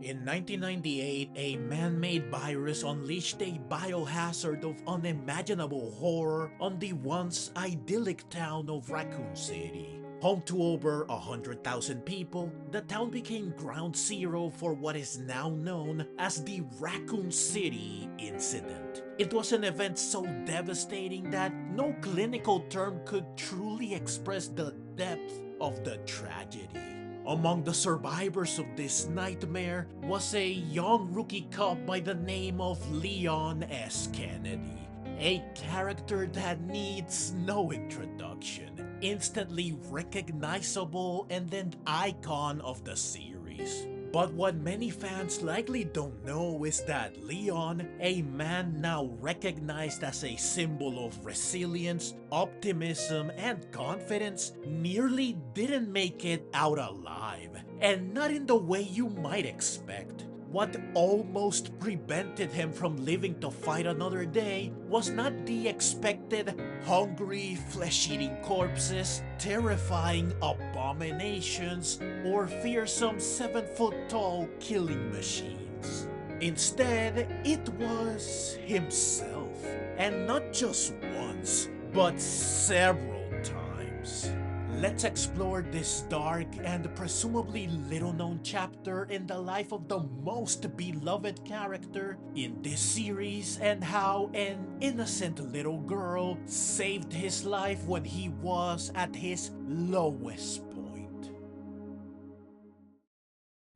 In 1998, a man-made virus unleashed a biohazard of unimaginable horror on the once idyllic town of Raccoon City. Home to over 100,000 people, the town became ground zero for what is now known as the Raccoon City Incident. It was an event so devastating that no clinical term could truly express the depth of the tragedy. Among the survivors of this nightmare was a young rookie cop by the name of Leon S. Kennedy, a character that needs no introduction, instantly recognizable and an icon of the series. But what many fans likely don't know is that Leon, a man now recognized as a symbol of resilience, optimism, and confidence, nearly didn't make it out alive, and not in the way you might expect. What almost prevented him from living to fight another day was not the expected hungry, flesh-eating corpses, terrifying abominations, or fearsome 7-foot-tall killing machines. Instead, it was himself, and not just once, but several times. Let's explore this dark and presumably little-known chapter in the life of the most beloved character in this series and how an innocent little girl saved his life when he was at his lowest point.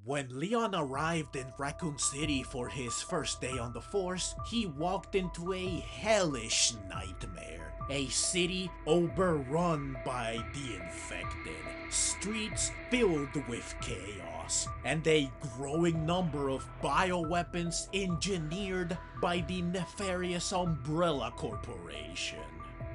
When Leon arrived in Raccoon City for his first day on the force, he walked into a hellish nightmare. A city overrun by the infected, streets filled with chaos, and a growing number of bioweapons engineered by the nefarious Umbrella Corporation.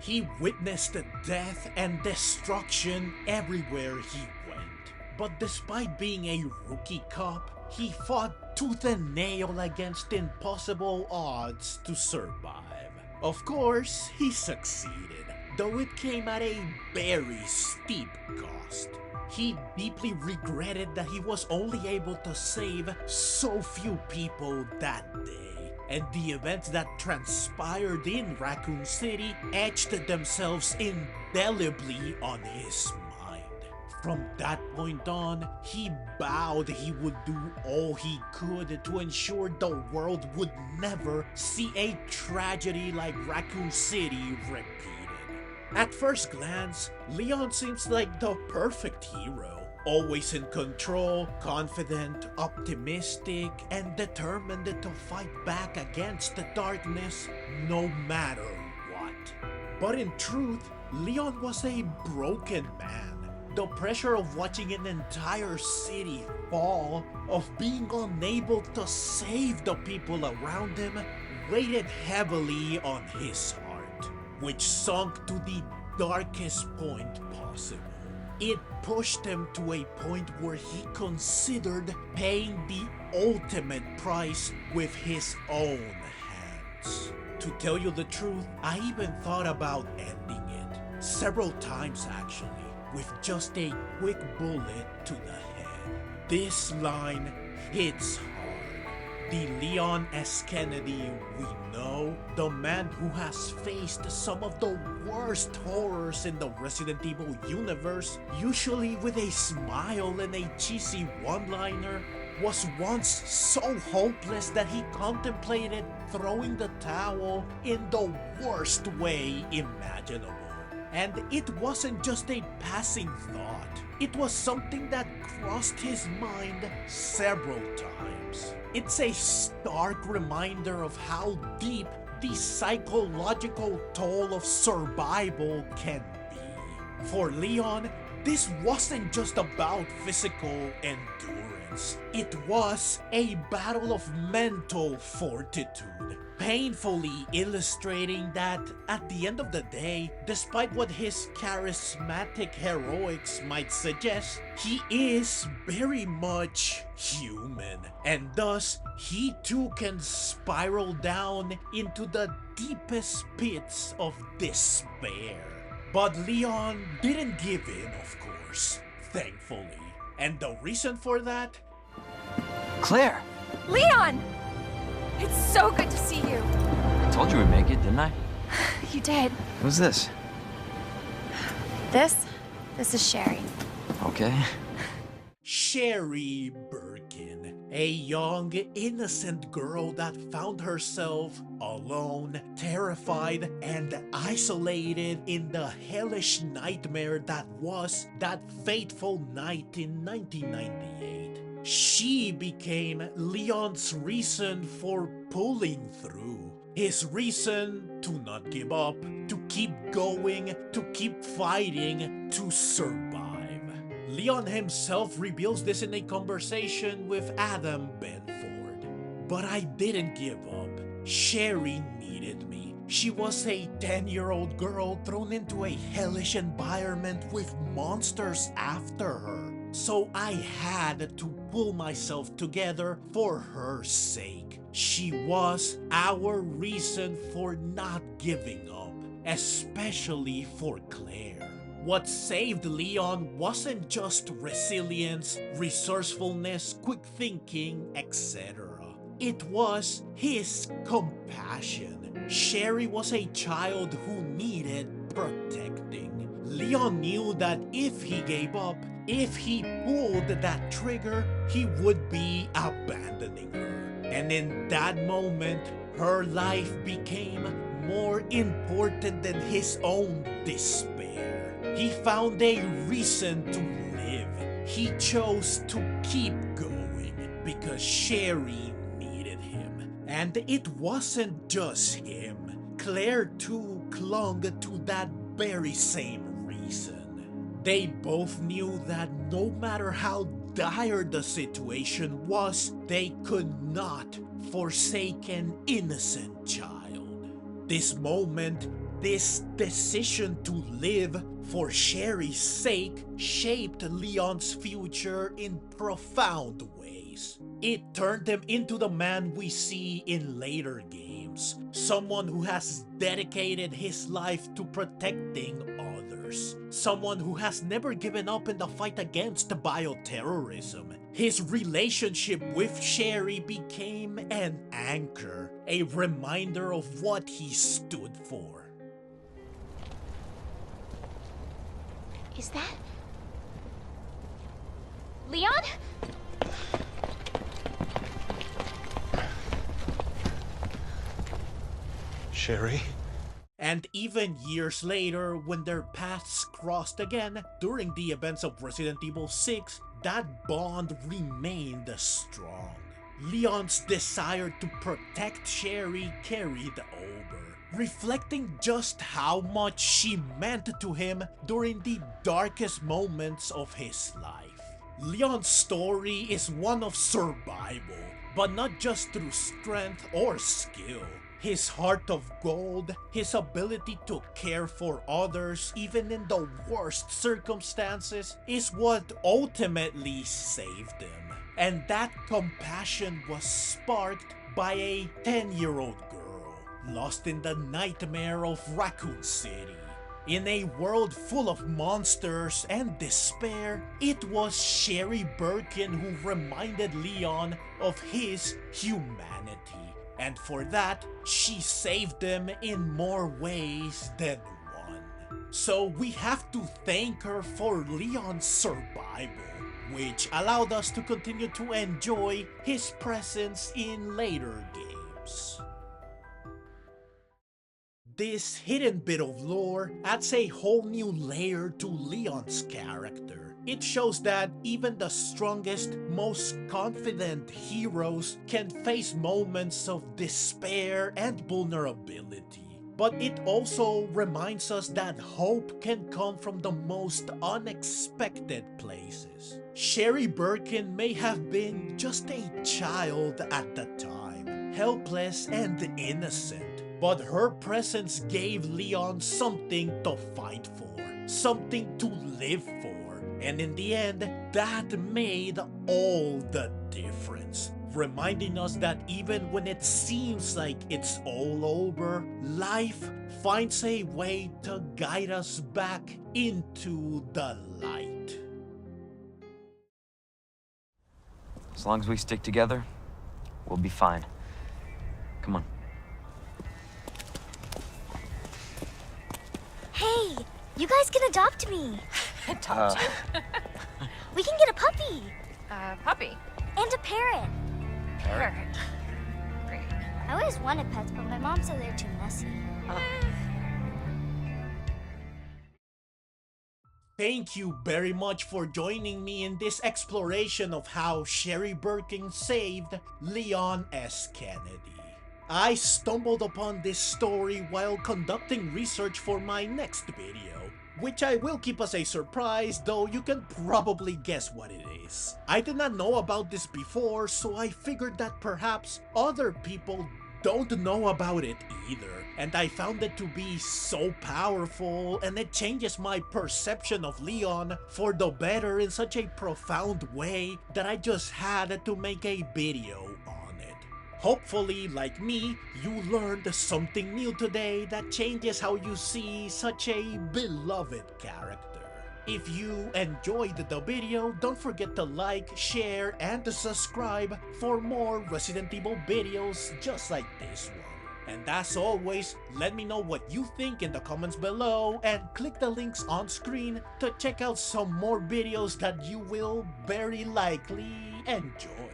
He witnessed death and destruction everywhere he went. But despite being a rookie cop, he fought tooth and nail against impossible odds to survive. Of course, he succeeded, though it came at a very steep cost. He deeply regretted that he was only able to save so few people that day, and the events that transpired in Raccoon City etched themselves indelibly on his mind. From that point on, he vowed he would do all he could to ensure the world would never see a tragedy like Raccoon City repeated. At first glance, Leon seems like the perfect hero. Always in control, confident, optimistic, and determined to fight back against the darkness no matter what. But in truth, Leon was a broken man. The pressure of watching an entire city fall, of being unable to save the people around him, weighed heavily on his heart, which sunk to the darkest point possible. It pushed him to a point where he considered paying the ultimate price with his own hands. To tell you the truth, I even thought about ending it, several times actually, with just a quick bullet to the head. This line hits hard. The Leon S. Kennedy we know, the man who has faced some of the worst horrors in the Resident Evil universe, usually with a smile and a cheesy one-liner, was once so hopeless that he contemplated throwing the towel in the worst way imaginable. And it wasn't just a passing thought, it was something that crossed his mind several times. It's a stark reminder of how deep the psychological toll of survival can be. For Leon, this wasn't just about physical endurance. It was a battle of mental fortitude, painfully illustrating that at the end of the day, despite what his charismatic heroics might suggest, he is very much human, and thus he too can spiral down into the deepest pits of despair. But Leon didn't give in, of course, thankfully. And the reason for that? Claire! Leon! It's so good to see you. I told you we'd make it, didn't I? You did. Who's this? This is Sherry. Okay. Sherry Birkin, a young, innocent girl that found herself alone, terrified, and isolated in the hellish nightmare that was that fateful night in 1998. She became Leon's reason for pulling through. His reason to not give up, to keep going, to keep fighting, to survive. Leon himself reveals this in a conversation with Adam Benford. But I didn't give up. Sherry needed me. She was a 10-year-old girl thrown into a hellish environment with monsters after her. So I had to pull myself together for her sake. She was our reason for not giving up, especially for Claire. What saved Leon wasn't just resilience, resourcefulness, quick thinking, etc. It was his compassion. Sherry was a child who needed protecting. Leon knew that if he gave up, if he pulled that trigger, he would be abandoning her. And in that moment, her life became more important than his own despair. He found a reason to live. He chose to keep going because Sherry needed him. And it wasn't just him. Claire too clung to that very same reason. They both knew that no matter how dire the situation was, they could not forsake an innocent child. This moment, this decision to live for Sherry's sake shaped Leon's future in profound ways. It turned him into the man we see in later games, someone who has dedicated his life to protecting others, someone who has never given up in the fight against bioterrorism. His relationship with Sherry became an anchor, a reminder of what he stood for. Is that... Leon? Sherry? And even years later, when their paths crossed again during the events of Resident Evil 6, that bond remained strong. Leon's desire to protect Sherry carried over, reflecting just how much she meant to him during the darkest moments of his life. Leon's story is one of survival, but not just through strength or skill. His heart of gold, his ability to care for others even in the worst circumstances, is what ultimately saved him. And that compassion was sparked by a 10-year-old girl lost in the nightmare of Raccoon City. In a world full of monsters and despair, it was Sherry Birkin who reminded Leon of his humanity. And for that, she saved him in more ways than one. So we have to thank her for Leon's survival, which allowed us to continue to enjoy his presence in later games. This hidden bit of lore adds a whole new layer to Leon's character. It shows that even the strongest, most confident heroes can face moments of despair and vulnerability. But it also reminds us that hope can come from the most unexpected places. Sherry Birkin may have been just a child at the time, helpless and innocent. But her presence gave Leon something to fight for, something to live for. And in the end, that made all the difference. Reminding us that even when it seems like it's all over, life finds a way to guide us back into the light. As long as we stick together, we'll be fine. Come on. Hey, you guys can adopt me. Adopt you. We can get a puppy Puppy. and a parrot. Parrot. Great. I always wanted pets, but my mom said they're too messy. Thank you very much for joining me in this exploration of how Sherry Birkin saved Leon S. Kennedy. I stumbled upon this story while conducting research for my next video, which I will keep as a surprise, though you can probably guess what it is. I did not know about this before, so I figured that perhaps other people don't know about it either, and I found it to be so powerful, and it changes my perception of Leon for the better in such a profound way that I just had to make a video on it. Hopefully, like me, you learned something new today that changes how you see such a beloved character. If you enjoyed the video, don't forget to like, share, and to subscribe for more Resident Evil videos just like this one. And as always, let me know what you think in the comments below, and click the links on screen to check out some more videos that you will very likely enjoy.